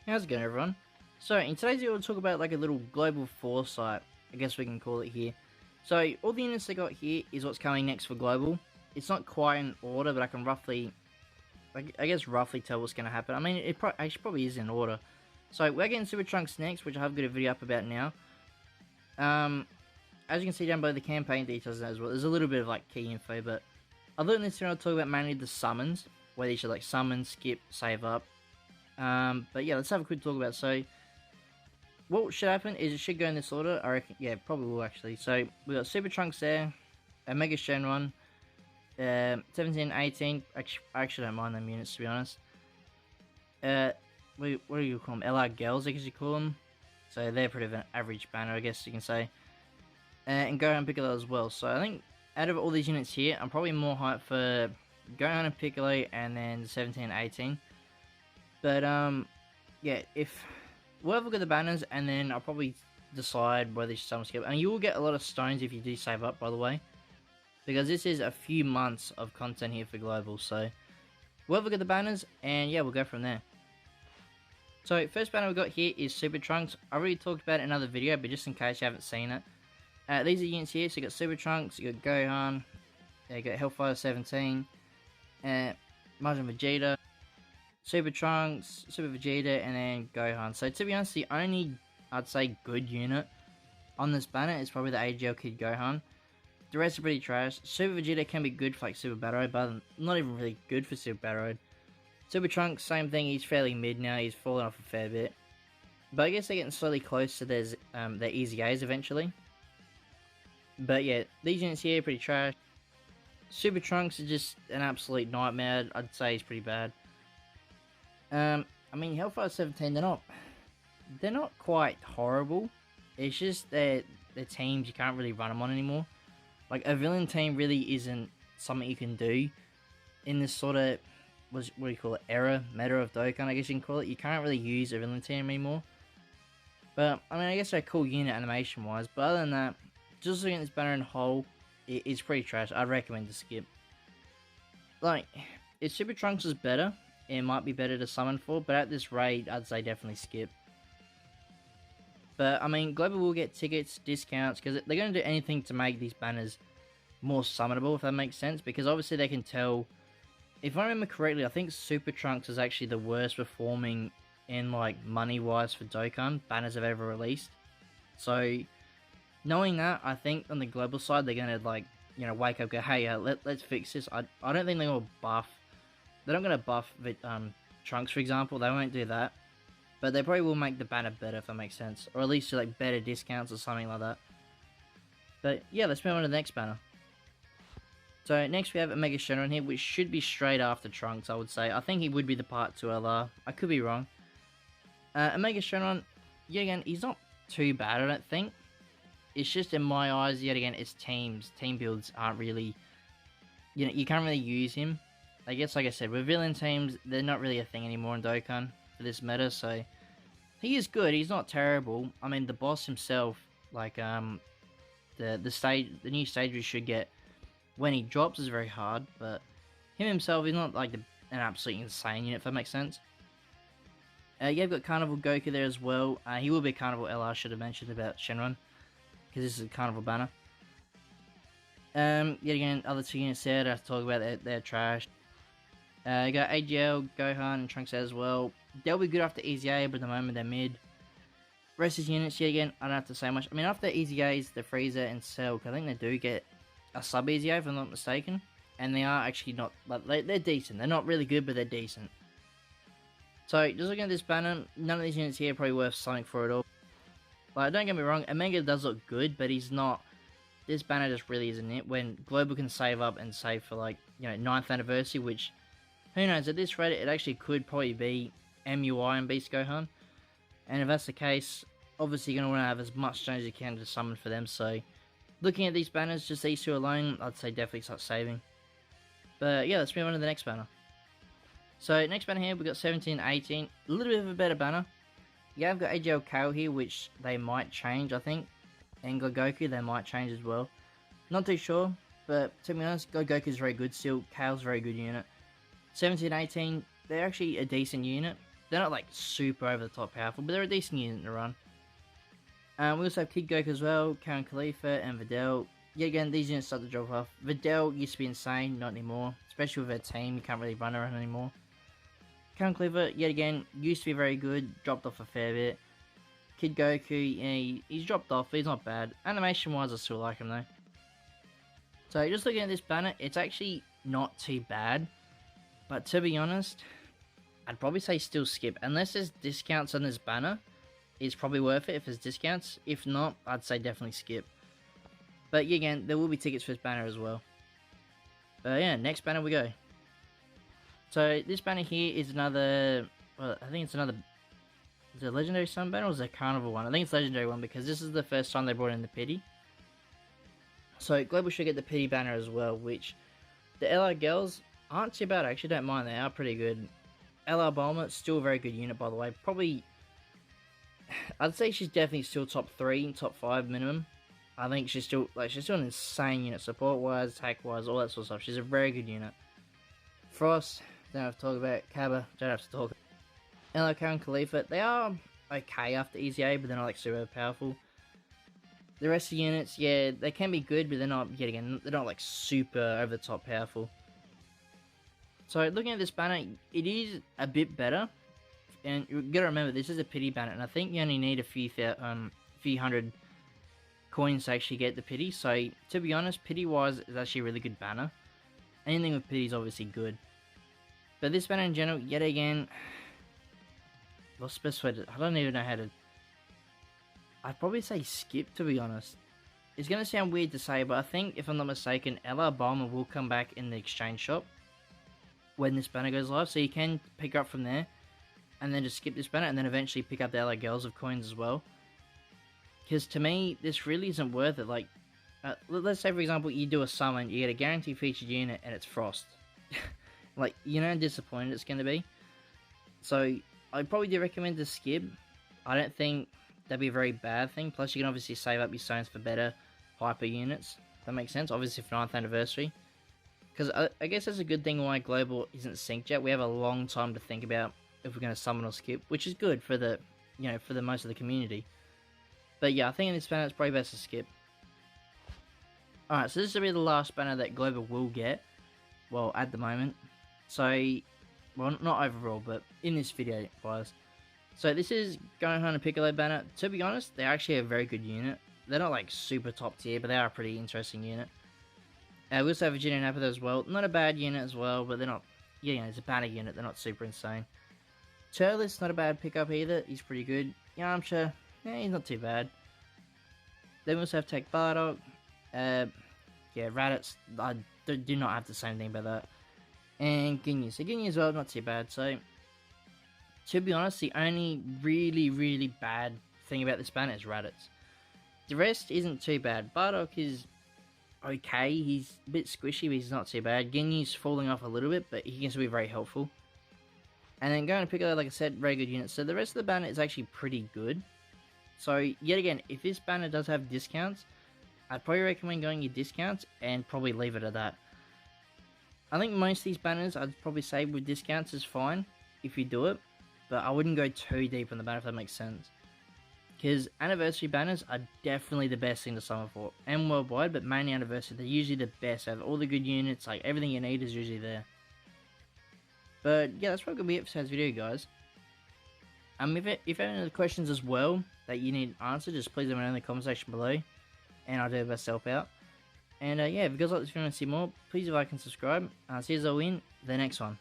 How's it going, everyone? So, in today's video, we'll talk about like a little global foresight, I guess we can call it here. So, all the units I got here is what's coming next for global. It's not quite in order, but I can roughly, I guess roughly tell what's going to happen. I mean, it actually probably is in order. So, we're getting Super Trunks next, which I have got a video up about now. As you can see down below, the campaign details as well. There's a little bit of like key info, but other than this, I'll talk about mainly the summons, where you should like summon, skip, save up. But yeah, let's have a quick talk about it. So, what should happen is it should go in this order, I reckon. Yeah, probably will actually. So, we got Super Trunks there, Omega Shenron, 17, 18. I actually don't mind them units, to be honest. What do you call them? LR Girls, I guess you call them. So, they're pretty of an average banner, I guess you can say. And Gohan and Piccolo as well. So, I think out of all these units here, I'm probably more hyped for Gohan and Piccolo and then 17, 18. But, yeah, we'll have a look at the banners, and then I'll probably decide whether you should skip. And you will get a lot of stones if you do save up, by the way. Because this is a few months of content here for Global, so we'll have a look at the banners, and yeah, we'll go from there. So, first banner we got here is Super Trunks. I already talked about it in another video, but just in case you haven't seen it. These are units here, so you got Super Trunks, you got Gohan, you got Hellfire 17, Majin Vegeta, Super Trunks, Super Vegeta, and then Gohan. So to be honest, the only, I'd say, good unit on this banner is probably the AGL Kid Gohan. The rest are pretty trash. Super Vegeta can be good for like Super Battle Road, but not even really good for Super Battle Road. Super Trunks, same thing, he's fairly mid now, he's fallen off a fair bit. But I guess they're getting slowly close to their easy A's eventually. But yeah, these units here are pretty trash. Super Trunks is just an absolute nightmare, I'd say he's pretty bad. I mean, Hellfire 17, they're not quite horrible. It's just their teams, you can't really run them on anymore. Like, a villain team really isn't something you can do in this sort of, what do you call it, meta of Dokkan, I guess you can call it. You can't really use a villain team anymore. But, I mean, I guess they're a cool unit animation-wise, but other than that, just looking at this banner in whole, it's pretty trash. I'd recommend to skip. Like, if Super Trunks is better, it might be better to summon for, but at this rate, I'd say definitely skip. But, I mean, Global will get tickets, discounts, because they're going to do anything to make these banners more summonable, if that makes sense, because obviously they can tell, if I remember correctly, I think Super Trunks is actually the worst performing in, like, money-wise for Dokkan banners have ever released. So, knowing that, I think on the Global side, they're going to, like, you know, wake up, go, hey, let's fix this. I don't think they're going to buff. They're not going to buff Trunks, for example. They won't do that. But they probably will make the banner better, if that makes sense. Or at least do, like, better discounts or something like that. But, yeah, let's move on to the next banner. So, next we have Omega Shenron here, which should be straight after Trunks, I would say. I think he would be the Part 2 LR. I could be wrong. Omega Shenron, yet again, he's not too bad, I don't think. It's just, in my eyes, yet again, it's teams. Team builds aren't really, you know, you can't really use him. I guess, like I said, with villain teams, they're not really a thing anymore in Dokkan for this meta, so he is good, he's not terrible. I mean, the boss himself, like, the new stage we should get when he drops is very hard, but him himself, he's not, like, an absolutely insane unit, if that makes sense. Yeah, you've got Carnival Goku there as well. He will be Carnival LR, should have mentioned about Shenron, because this is a Carnival banner. Yet again, other two units there that I have to talk about, they're trash. You got AGL, Gohan, and Trunks as well. They'll be good after Easy A, but at the moment they're mid. Rest of the units, yet again, I don't have to say much. I mean, after Easy A's, the Frieza and Cell, I think they do get a sub Easy A, if I'm not mistaken. And they are actually not, like, they're decent. They're not really good, but they're decent. So, just looking at this banner, none of these units here are probably worth something for at all. Like, don't get me wrong, Omega does look good, but he's not. This banner just really isn't it. When Global can save up and save for, like, you know, 9th anniversary, which, who knows, at this rate, it actually could probably be MUI and Beast Gohan. And if that's the case, obviously you're going to want to have as much stones as you can to summon for them. So, looking at these banners, just these two alone, I'd say definitely start saving. But yeah, let's move on to the next banner. So, next banner here, we've got 17, 18. A little bit of a better banner. Yeah, I've got AGL Kale here, which they might change, I think. And Goku, they might change as well. Not too sure, but to be honest, Goku's very good still. Kale's a very good unit. 17, 18, they're actually a decent unit. they're not like super over the top powerful, but they're a decent unit to run. We also have Kid Goku as well, Karen Khalifa, and Videl. Yeah, again, these units start to drop off. Videl used to be insane, not anymore. Especially with her team, you can't really run around anymore. Karen Khalifa, yet again, used to be very good, dropped off a fair bit. Kid Goku, yeah, he's dropped off, but he's not bad. Animation-wise, I still like him though. So, just looking at this banner, it's actually not too bad. But to be honest, I'd probably say still skip. Unless there's discounts on this banner, it's probably worth it if there's discounts. If not, I'd say definitely skip. But yeah, again, there will be tickets for this banner as well. But yeah, next banner we go. So this banner here is another, well, I think it's another, is it a Legendary Sun banner or is it a Carnival one? I think it's Legendary one because this is the first time they brought in the pity. So Global should get the pity banner as well, which the LR girls aren't too bad. I actually don't mind, they are pretty good. LR Bulma, still a very good unit by the way. Probably, I'd say she's definitely still top 3, top 5 minimum. I think she's still an insane unit, support wise, attack wise, all that sort of stuff. She's a very good unit. Frost, don't have to talk about. Kaba, don't have to talk. LR Karen Khalifa, they are okay after Easy A, but they're not like super powerful. The rest of the units, yeah, they can be good, but they're not, yet again, they're not like super over the top powerful. So looking at this banner, it is a bit better. And you gotta remember, this is a pity banner, and I think you only need a few hundred coins to actually get the pity. So to be honest, pity wise is actually a really good banner. Anything with pity is obviously good. But this banner in general, yet again, what's the best way to, I don't even know how to, I'd probably say skip, to be honest. It's gonna sound weird to say, but I think, if I'm not mistaken, LR Bulma will come back in the exchange shop when this banner goes live, so you can pick up from there, and then just skip this banner, and then eventually pick up the LR Girls of coins as well. Because to me, this really isn't worth it. Like, let's say for example, you do a summon, you get a guaranteed featured unit, and it's Frost. Like, you know how disappointed it's going to be? So, I'd probably do recommend to skip. I don't think that'd be a very bad thing. Plus, you can obviously save up your stones for better hyper units. That makes sense, obviously for 9th anniversary. Because I guess that's a good thing why Global isn't synced yet. We have a long time to think about if we're going to summon or skip, which is good for the, you know, for the most of the community. But yeah, I think in this banner it's probably best to skip. Alright, so this will be the last banner that Global will get. Well, at the moment. So, well, not overall, but in this video wise. So this is Gohan and Piccolo banner. To be honest, they're actually a very good unit. They're not like super top tier, but they are a pretty interesting unit. We also have Vegeta and Nappa as well. Not a bad unit as well, but they're not, yeah, you know, it's a banner unit. They're not super insane. Turles, not a bad pickup either. He's pretty good. Yamcha, yeah, he's not too bad. Then we also have Tech Bardock. Yeah, Raditz, I do not have to say anything about that. And Ginyu. So Ginyu as well, not too bad. So, to be honest, the only really bad thing about this banner is Raditz. The rest isn't too bad. Bardock is okay. He's a bit squishy, but he's not too bad. Ginyu's falling off a little bit, but he can still be very helpful. And then going to Piccolo, like I said, very good unit. So the rest of the banner is actually pretty good. So, yet again, if this banner does have discounts, I'd probably recommend going your discounts and probably leave it at that. I think most of these banners, I'd probably say with discounts is fine if you do it. But I wouldn't go too deep on the banner if that makes sense. Because anniversary banners are definitely the best thing to summon for. And worldwide, but mainly anniversary, they're usually the best. Out of all the good units, like everything you need is usually there. But yeah, that's probably going to be it for today's video, guys. If you have any other questions as well that you need answered, just please let me know in the comment section below. And I'll do my best to help out. And yeah, if you guys like this video and want to see more, please like and subscribe. See you all in the next one.